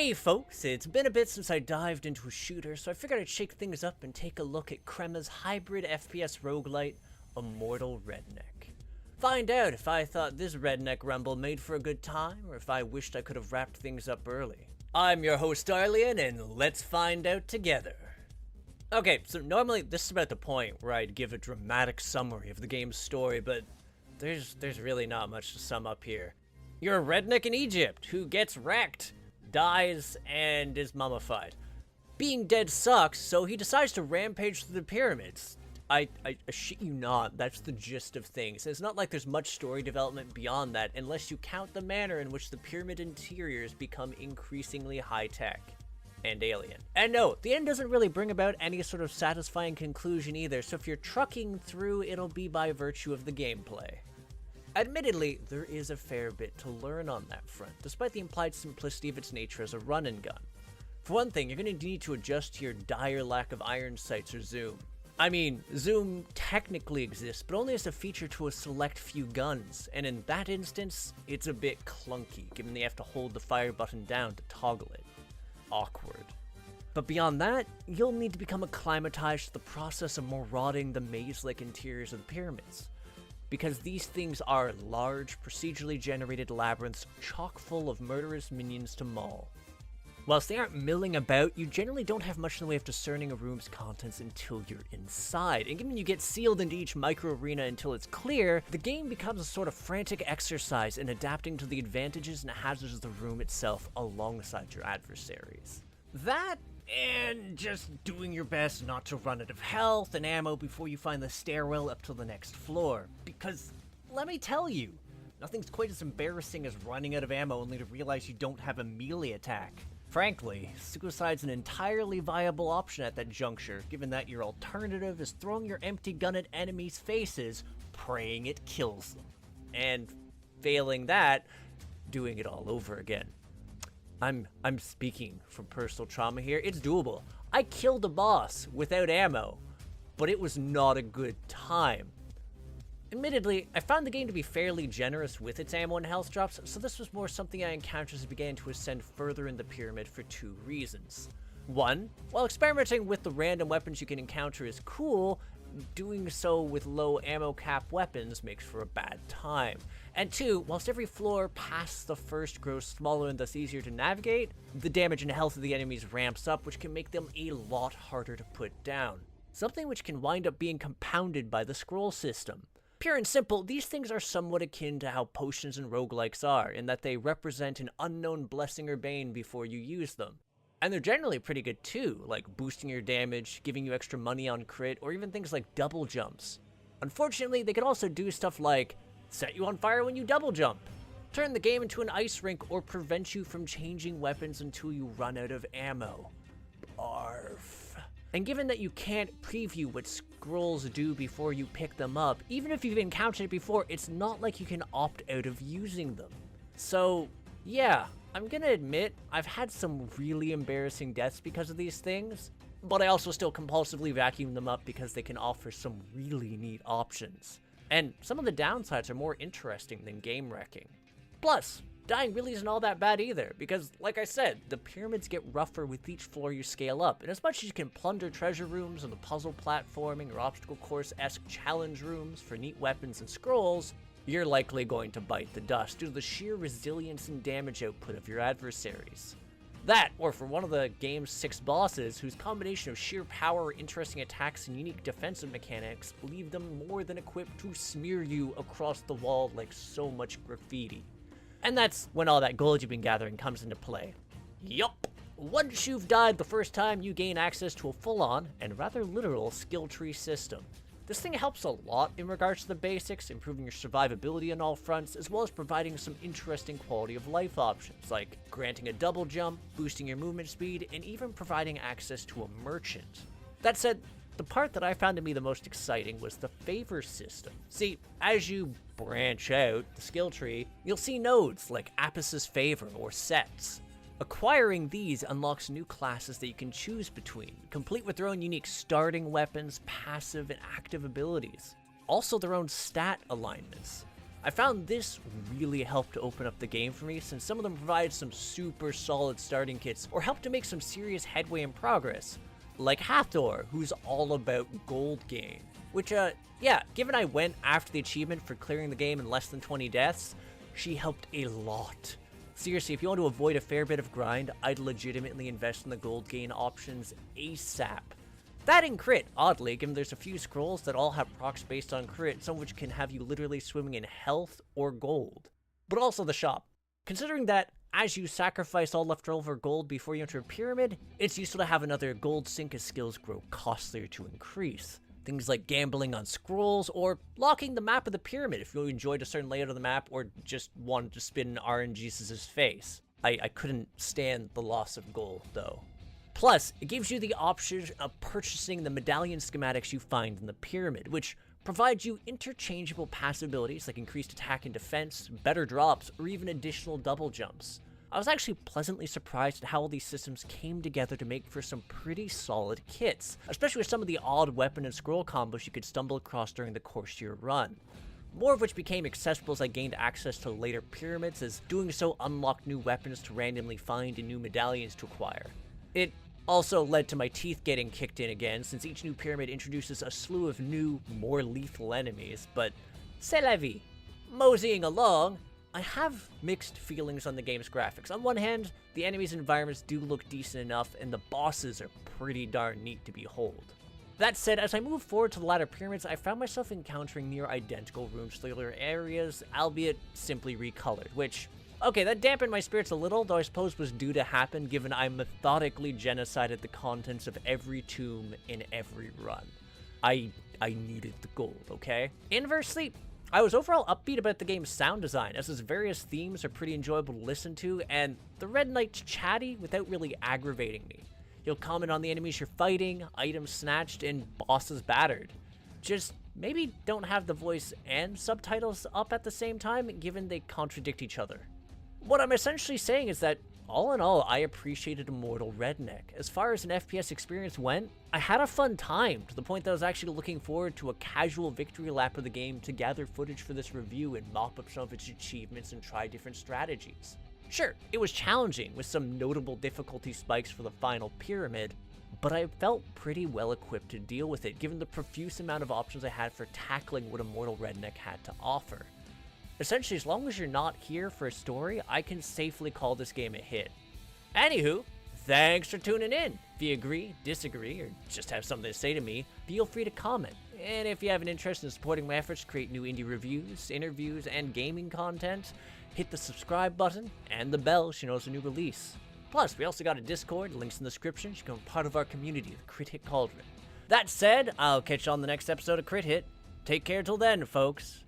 Hey folks, it's been a bit since I dived into a shooter, so I figured I'd shake things up and take a look at Crema's hybrid FPS roguelite, Immortal Redneck. Find out if I thought this redneck rumble made for a good time, or if I wished I could have wrapped things up early. I'm your host Arlyeon, and let's find out together. Okay, so normally this is about the point where I'd give a dramatic summary of the game's story, but there's really not much to sum up here. You're a redneck in Egypt who gets wrecked, dies, and is mummified. Being dead sucks, so he decides to rampage through the pyramids. I shit you not, that's the gist of things. It's not like there's much story development beyond that, unless you count the manner in which the pyramid interiors become increasingly high-tech and alien. And no, the end doesn't really bring about any sort of satisfying conclusion either, so if you're trucking through, it'll be by virtue of the gameplay. Admittedly, there is a fair bit to learn on that front, despite the implied simplicity of its nature as a run-and-gun. For one thing, you're going to need to adjust to your dire lack of iron sights or zoom. I mean, zoom technically exists, but only as a feature to a select few guns, and in that instance, it's a bit clunky, given that you have to hold the fire button down to toggle it. Awkward. But beyond that, you'll need to become acclimatized to the process of marauding the maze-like interiors of the pyramids, because these things are large, procedurally generated labyrinths chock full of murderous minions to maul. Whilst they aren't milling about, you generally don't have much in the way of discerning a room's contents until you're inside, and given you get sealed into each micro-arena until it's clear, the game becomes a sort of frantic exercise in adapting to the advantages and hazards of the room itself alongside your adversaries. That, and just doing your best not to run out of health and ammo before you find the stairwell up to the next floor, because, let me tell you, nothing's quite as embarrassing as running out of ammo only to realize you don't have a melee attack. Frankly, suicide's an entirely viable option at that juncture, given that your alternative is throwing your empty gun at enemies' faces, praying it kills them. And, failing that, doing it all over again. I'm speaking from personal trauma here. It's doable. I killed a boss without ammo, but it was not a good time. Admittedly, I found the game to be fairly generous with its ammo and health drops, so this was more something I encountered as I began to ascend further in the pyramid for two reasons. One, while experimenting with the random weapons you can encounter is cool, doing so with low ammo cap weapons makes for a bad time. And two, whilst every floor past the first grows smaller and thus easier to navigate, the damage and health of the enemies ramps up, which can make them a lot harder to put down. Something which can wind up being compounded by the scroll system. Pure and simple, these things are somewhat akin to how potions and roguelikes are, in that they represent an unknown blessing or bane before you use them. And they're generally pretty good too, like boosting your damage, giving you extra money on crit, or even things like double jumps. Unfortunately, they could also do stuff like set you on fire when you double jump, turn the game into an ice rink, or prevent you from changing weapons until you run out of ammo. Barf. And given that you can't preview what scrolls do before you pick them up, even if you've encountered it before, it's not like you can opt out of using them. So, yeah, I'm gonna admit, I've had some really embarrassing deaths because of these things, but I also still compulsively vacuum them up because they can offer some really neat options. And some of the downsides are more interesting than game wrecking. Plus, dying really isn't all that bad either, because, like I said, the pyramids get rougher with each floor you scale up, and as much as you can plunder treasure rooms and the puzzle platforming or obstacle course-esque challenge rooms for neat weapons and scrolls, you're likely going to bite the dust due to the sheer resilience and damage output of your adversaries. That, or for one of the game's 6 bosses, whose combination of sheer power, interesting attacks, and unique defensive mechanics leave them more than equipped to smear you across the wall like so much graffiti. And that's when all that gold you've been gathering comes into play. Yup! Once you've died the first time, you gain access to a full-on, and rather literal, skill tree system. This thing helps a lot in regards to the basics, improving your survivability on all fronts, as well as providing some interesting quality of life options, like granting a double jump, boosting your movement speed, and even providing access to a merchant. That said, the part that I found to be the most exciting was the favor system. See, as you branch out the skill tree, you'll see nodes like Apis' Favor or sets. Acquiring these unlocks new classes that you can choose between, complete with their own unique starting weapons, passive and active abilities. Also their own stat alignments. I found this really helped to open up the game for me, since some of them provide some super solid starting kits or help to make some serious headway in progress. Like Hathor, who's all about gold gain. Which, yeah, given I went after the achievement for clearing the game in less than 20 deaths, she helped a lot. Seriously, if you want to avoid a fair bit of grind, I'd legitimately invest in the gold gain options ASAP. That and crit, oddly, given there's a few scrolls that all have procs based on crit, some of which can have you literally swimming in health or gold. But also the shop. Considering that as you sacrifice all leftover gold before you enter a pyramid, it's useful to have another gold sink as skills grow costlier to increase. Things like gambling on scrolls or locking the map of the pyramid if you enjoyed a certain layout of the map or just wanted to spin RNGesus' face. I couldn't stand the loss of gold, though. Plus, it gives you the option of purchasing the medallion schematics you find in the pyramid, which provides you interchangeable passive abilities like increased attack and defense, better drops, or even additional double jumps. I was actually pleasantly surprised at how all these systems came together to make for some pretty solid kits, especially with some of the odd weapon and scroll combos you could stumble across during the course of your run. More of which became accessible as I gained access to later pyramids, as doing so unlocked new weapons to randomly find and new medallions to acquire. It also led to my teeth getting kicked in again, since each new pyramid introduces a slew of new, more lethal enemies, but c'est la vie. Moseying along, I have mixed feelings on the game's graphics. On one hand, the enemies and environments do look decent enough, and the bosses are pretty darn neat to behold. That said, as I moved forward to the latter pyramids, I found myself encountering near identical rune-slayer areas, albeit simply recolored, which, okay, that dampened my spirits a little, though I suppose was due to happen given I methodically genocided the contents of every tomb in every run. I needed the gold, okay? Inversely, I was overall upbeat about the game's sound design, as its various themes are pretty enjoyable to listen to, and the Red Knight's chatty without really aggravating me. He'll comment on the enemies you're fighting, items snatched, and bosses battered. Just maybe don't have the voice and subtitles up at the same time, given they contradict each other. What I'm essentially saying is that, all in all, I appreciated Immortal Redneck. As far as an FPS experience went, I had a fun time, to the point that I was actually looking forward to a casual victory lap of the game to gather footage for this review and mop up some of its achievements and try different strategies. Sure, it was challenging, with some notable difficulty spikes for the final pyramid, but I felt pretty well equipped to deal with it, given the profuse amount of options I had for tackling what Immortal Redneck had to offer. Essentially, as long as you're not here for a story, I can safely call this game a hit. Anywho, thanks for tuning in. If you agree, disagree, or just have something to say to me, feel free to comment. And if you have an interest in supporting my efforts to create new indie reviews, interviews, and gaming content, hit the subscribe button and the bell so you know it's a new release. Plus, we also got a Discord, links in the description, so you can become part of our community, the Crit Hit Cauldron. That said, I'll catch you on the next episode of Crit Hit. Take care till then, folks.